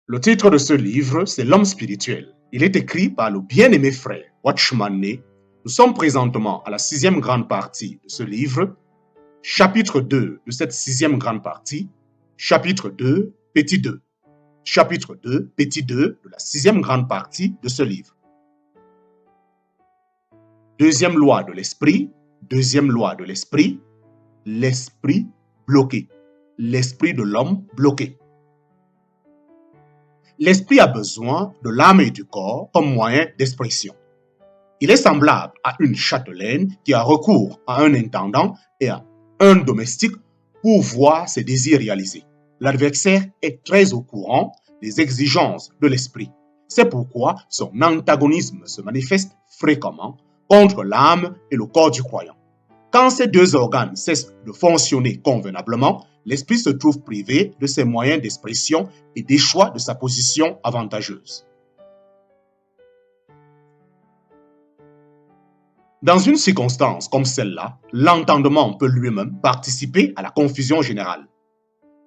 Le titre de ce livre, c'est L'homme spirituel. Il est écrit par le bien-aimé frère Watchman Nee. Nous sommes présentement à la 6e grande partie de ce livre, chapitre 2 de cette 6e grande partie, chapitre 2, petit 2. Chapitre 2, petit 2 de la 6e grande partie de ce livre. Deuxième loi de l'esprit, l'esprit bloqué, l'esprit de l'homme bloqué. L'esprit a besoin de l'âme et du corps comme moyen d'expression. Il est semblable à une châtelaine qui a recours à un intendant et à un domestique pour voir ses désirs réalisés. L'adversaire est très au courant des exigences de l'esprit. C'est pourquoi son antagonisme se manifeste fréquemment contre l'âme et le corps du croyant. Quand ces deux organes cessent de fonctionner convenablement, l'esprit se trouve privé de ses moyens d'expression et déchoit de sa position avantageuse. Dans une circonstance comme celle-là, l'entendement peut lui-même participer à la confusion générale.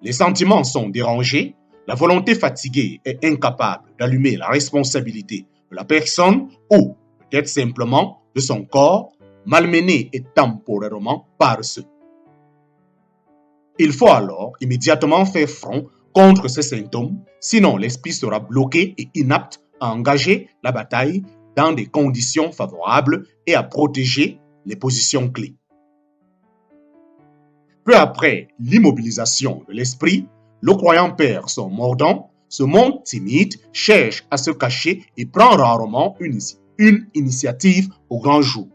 Les sentiments sont dérangés, la volonté fatiguée est incapable d'allumer la responsabilité de la personne ou peut-être simplement de son corps, malmené et temporairement paresseux. Il faut alors immédiatement faire front contre ces symptômes, sinon l'esprit sera bloqué et inapte à engager la bataille dans des conditions favorables et à protéger les positions clés. Peu après l'immobilisation de l'esprit, le croyant perd son mordant, se montre timide, cherche à se cacher et prend rarement une initiative au grand jour.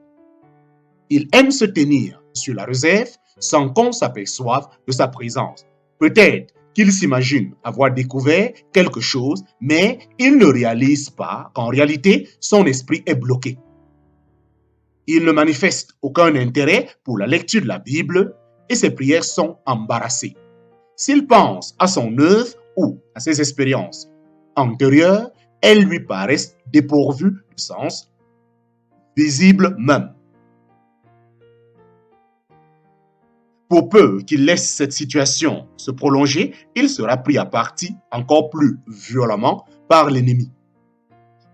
Il aime se tenir sur la réserve sans qu'on s'aperçoive de sa présence. Peut-être qu'il s'imagine avoir découvert quelque chose, mais il ne réalise pas qu'en réalité, son esprit est bloqué. Il ne manifeste aucun intérêt pour la lecture de la Bible et ses prières sont embarrassées. S'il pense à son œuvre ou à ses expériences antérieures, elles lui paraissent dépourvues de sens, visibles même. Pour peu qu'il laisse cette situation se prolonger, il sera pris à partie encore plus violemment par l'ennemi.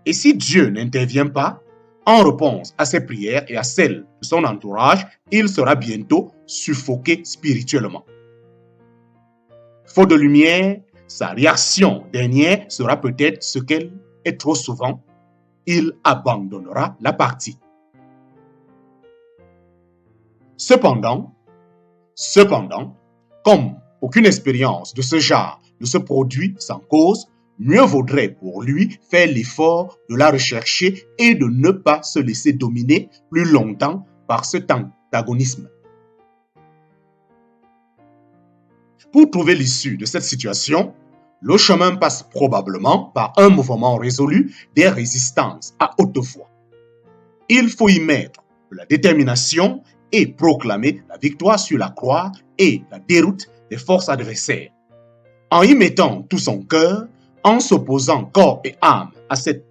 Et si Dieu n'intervient pas, en réponse à ses prières et à celles de son entourage, il sera bientôt suffoqué spirituellement. Faute de lumière, sa réaction dernière sera peut-être ce qu'elle est trop souvent. Il abandonnera la partie. Cependant, comme aucune expérience de ce genre ne se produit sans cause, mieux vaudrait pour lui faire l'effort de la rechercher et de ne pas se laisser dominer plus longtemps par cet antagonisme. Pour trouver l'issue de cette situation, le chemin passe probablement par un mouvement résolu des résistances à haute voix. Il faut y mettre de la détermination et proclamer la victoire sur la croix et la déroute des forces adversaires. En y mettant tout son cœur, en s'opposant corps et âme à cette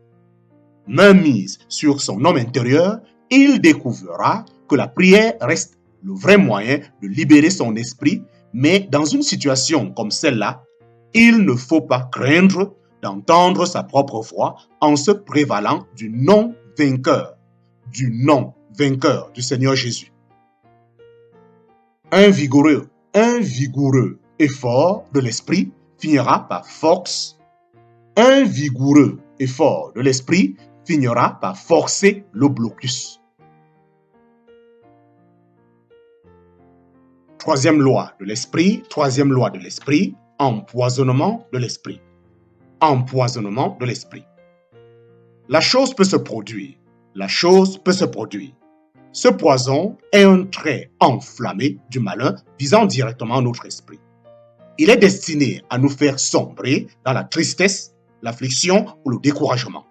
mainmise sur son homme intérieur, il découvrira que la prière reste le vrai moyen de libérer son esprit, mais dans une situation comme celle-là, il ne faut pas craindre d'entendre sa propre voix en se prévalant du non-vainqueur du Seigneur Jésus. Un vigoureux effort de l'esprit finira par force. Un vigoureux effort de l'esprit finira par forcer le blocus. Troisième loi de l'esprit, empoisonnement de l'esprit. Empoisonnement de l'esprit. La chose peut se produire. Ce poison est un trait enflammé du malin visant directement notre esprit. Il est destiné à nous faire sombrer dans la tristesse, l'affliction ou le découragement.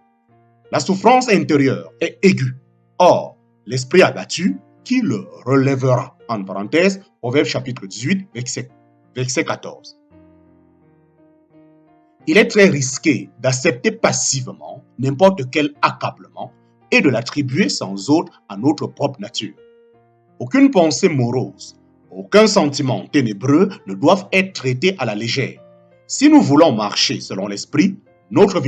La souffrance intérieure est aiguë. Or, l'esprit abattu, qui le relèvera? En parenthèse, Proverbe chapitre 18, verset 14. Il est très risqué d'accepter passivement n'importe quel accablement et de l'attribuer sans autre à notre propre nature. Aucune pensée morose, aucun sentiment ténébreux ne doivent être traités à la légère. Si nous voulons marcher selon l'esprit, notre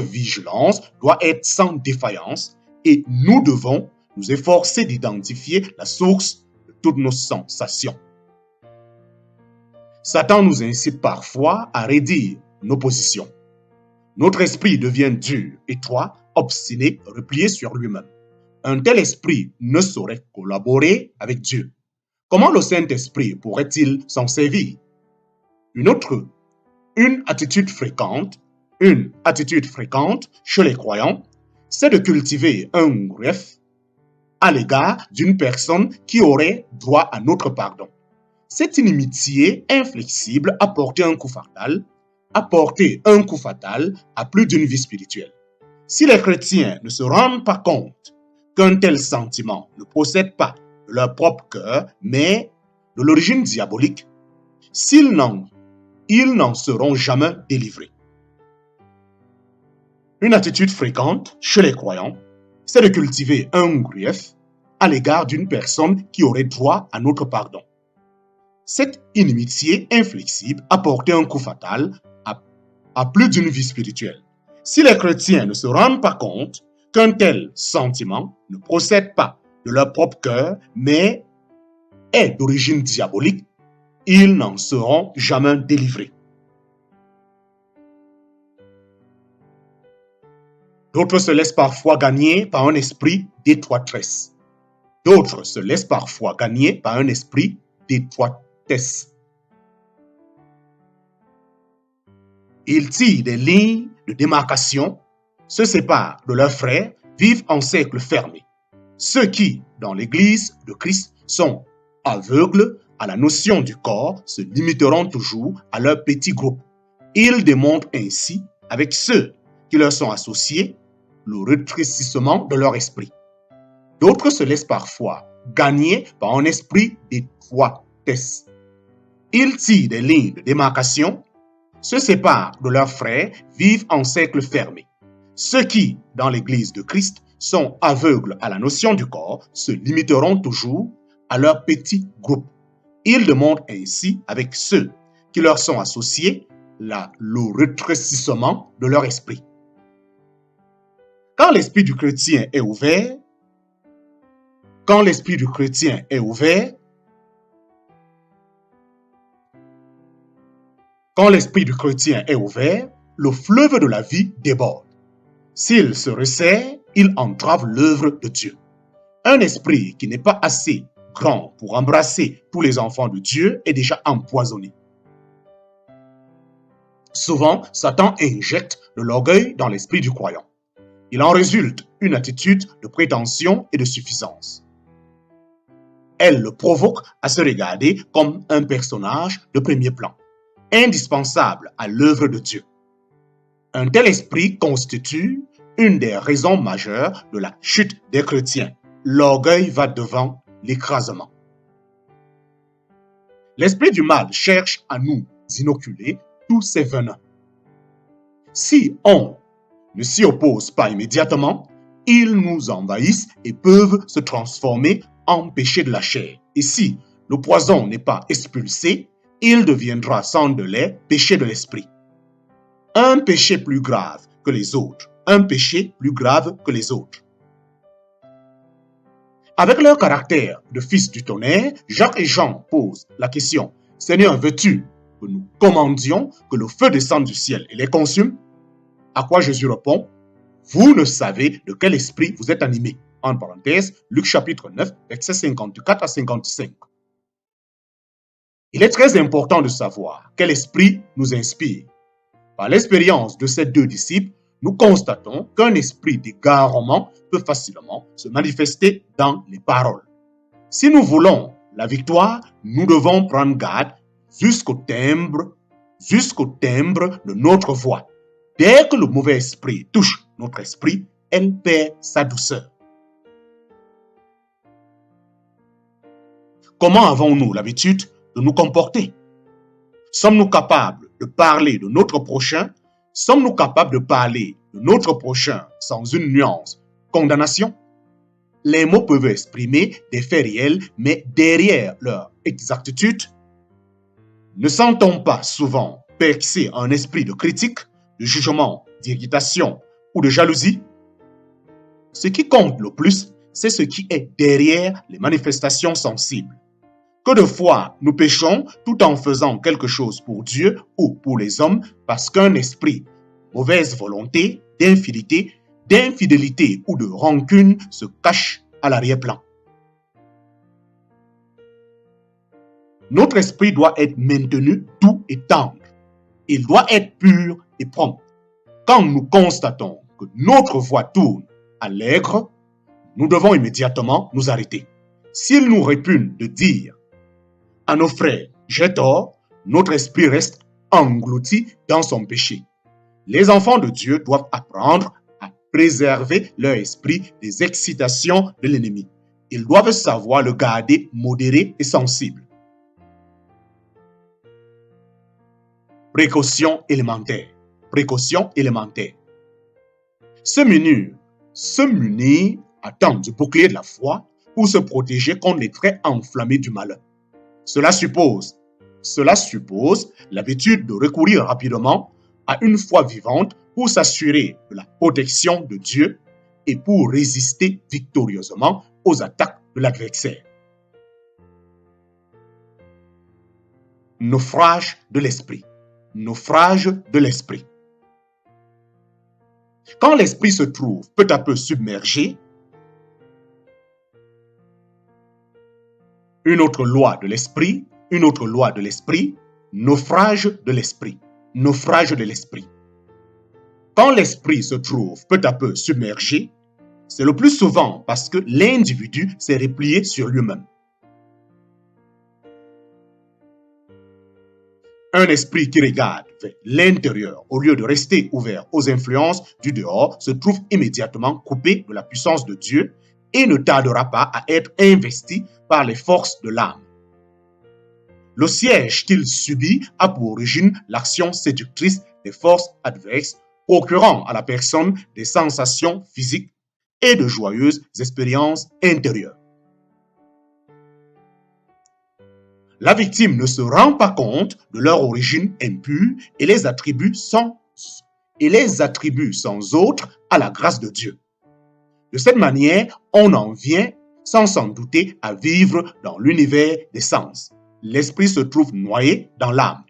vigilance doit être sans défaillance et nous devons nous efforcer d'identifier la source de toutes nos sensations. Satan nous incite parfois à raidir nos positions. Notre esprit devient dur, étroit, obstiné, replié sur lui-même. Un tel esprit ne saurait collaborer avec Dieu. Comment le Saint-Esprit pourrait-il s'en servir? Une attitude fréquente chez les croyants, c'est de cultiver un grief à l'égard d'une personne qui aurait droit à notre pardon. Cette inimitié inflexible a porté un coup fatal à plus d'une vie spirituelle. Si les chrétiens ne se rendent pas compte qu'un tel sentiment ne procède pas de leur propre cœur, mais de l'origine diabolique, ils n'en seront jamais délivrés. Une attitude fréquente chez les croyants, c'est de cultiver un grief à l'égard d'une personne qui aurait droit à notre pardon. Cette inimitié inflexible a porté un coup fatal à plus d'une vie spirituelle. Si les chrétiens ne se rendent pas compte qu'un tel sentiment ne procède pas de leur propre cœur, mais est d'origine diabolique, ils n'en seront jamais délivrés. D'autres se laissent parfois gagner par un esprit d'étroitesse. Ils tirent des lignes de démarcation, se séparent de leurs frères, vivent en cercle fermé. Ceux qui, dans l'Église de Christ, sont aveugles à la notion du corps se limiteront toujours à leur petit groupe. Ils démontrent ainsi, avec ceux qui leur sont associés, le rétrécissement de leur esprit. D'autres se laissent parfois gagner par un esprit d'étroitesse. Ils tirent des lignes de démarcation, se séparent de leurs frères, vivent en cercle fermé. Ceux qui, dans l'Église de Christ, sont aveugles à la notion du corps se limiteront toujours à leur petit groupe. Ils démontrent ainsi, avec ceux qui leur sont associés, le rétrécissement de leur esprit. Quand l'esprit du chrétien est ouvert, le fleuve de la vie déborde. S'il se resserre, il entrave l'œuvre de Dieu. Un esprit qui n'est pas assez grand pour embrasser tous les enfants de Dieu est déjà empoisonné. Souvent, Satan injecte de l'orgueil dans l'esprit du croyant. Il en résulte une attitude de prétention et de suffisance. Elle le provoque à se regarder comme un personnage de premier plan, indispensable à l'œuvre de Dieu. Un tel esprit constitue une des raisons majeures de la chute des chrétiens. L'orgueil va devant l'écrasement. L'esprit du mal cherche à nous inoculer tous ses venins. Si on ne s'y oppose pas immédiatement, ils nous envahissent et peuvent se transformer en péché de la chair. Et si le poison n'est pas expulsé, il deviendra sans délai péché de l'esprit. Un péché plus grave que les autres. Avec leur caractère de fils du tonnerre, Jacques et Jean posent la question: Seigneur, veux-tu que nous commandions que le feu descende du ciel et les consume? À quoi Jésus répond: Vous ne savez de quel esprit vous êtes animés. En parenthèse, Luc chapitre 9, versets 54 à 55. Il est très important de savoir quel esprit nous inspire. Par l'expérience de ces deux disciples, nous constatons qu'un esprit d'égarement peut facilement se manifester dans les paroles. Si nous voulons la victoire, nous devons prendre garde jusqu'au timbre de notre voix. Dès que le mauvais esprit touche notre esprit, elle perd sa douceur. Comment avons-nous l'habitude de nous comporter? Sommes-nous capables de parler de notre prochain? Sommes-nous capables de parler de notre prochain sans une nuance condamnation? Les mots peuvent exprimer des faits réels, mais derrière leur exactitude, ne sent-on pas souvent percer un esprit de critique, de jugement, d'irritation ou de jalousie? Ce qui compte le plus, c'est ce qui est derrière les manifestations sensibles. Que de fois nous péchons tout en faisant quelque chose pour Dieu ou pour les hommes parce qu'un esprit, mauvaise volonté, d'infidélité ou de rancune se cache à l'arrière-plan. Notre esprit doit être maintenu doux et tendre. Il doit être pur et prompt. Quand nous constatons que notre voix tourne à l'aigre, nous devons immédiatement nous arrêter. S'il nous répugne de dire à nos frères « j'ai tort », notre esprit reste englouti dans son péché. Les enfants de Dieu doivent apprendre à préserver leur esprit des excitations de l'ennemi. Ils doivent savoir le garder modéré et sensible. Précaution élémentaire. Précaution élémentaire. Se munir attend du bouclier de la foi pour se protéger contre les traits enflammés du malin. Cela suppose l'habitude de recourir rapidement à une foi vivante pour s'assurer de la protection de Dieu et pour résister victorieusement aux attaques de l'adversaire. Naufrage de l'esprit. Naufrage de l'esprit. Quand l'esprit se trouve peu à peu submergé, une autre loi de l'esprit, naufrage de l'esprit, naufrage de l'esprit. Quand l'esprit se trouve peu à peu submergé, c'est le plus souvent parce que l'individu s'est replié sur lui-même. Un esprit qui regarde vers l'intérieur au lieu de rester ouvert aux influences du dehors se trouve immédiatement coupé de la puissance de Dieu et ne tardera pas à être investi par les forces de l'âme. Le siège qu'il subit a pour origine l'action séductrice des forces adverses, procurant à la personne des sensations physiques et de joyeuses expériences intérieures. La victime ne se rend pas compte de leur origine impure et les attribue sans autre à la grâce de Dieu. De cette manière, on en vient, sans s'en douter, à vivre dans l'univers des sens. L'esprit se trouve noyé dans l'âme.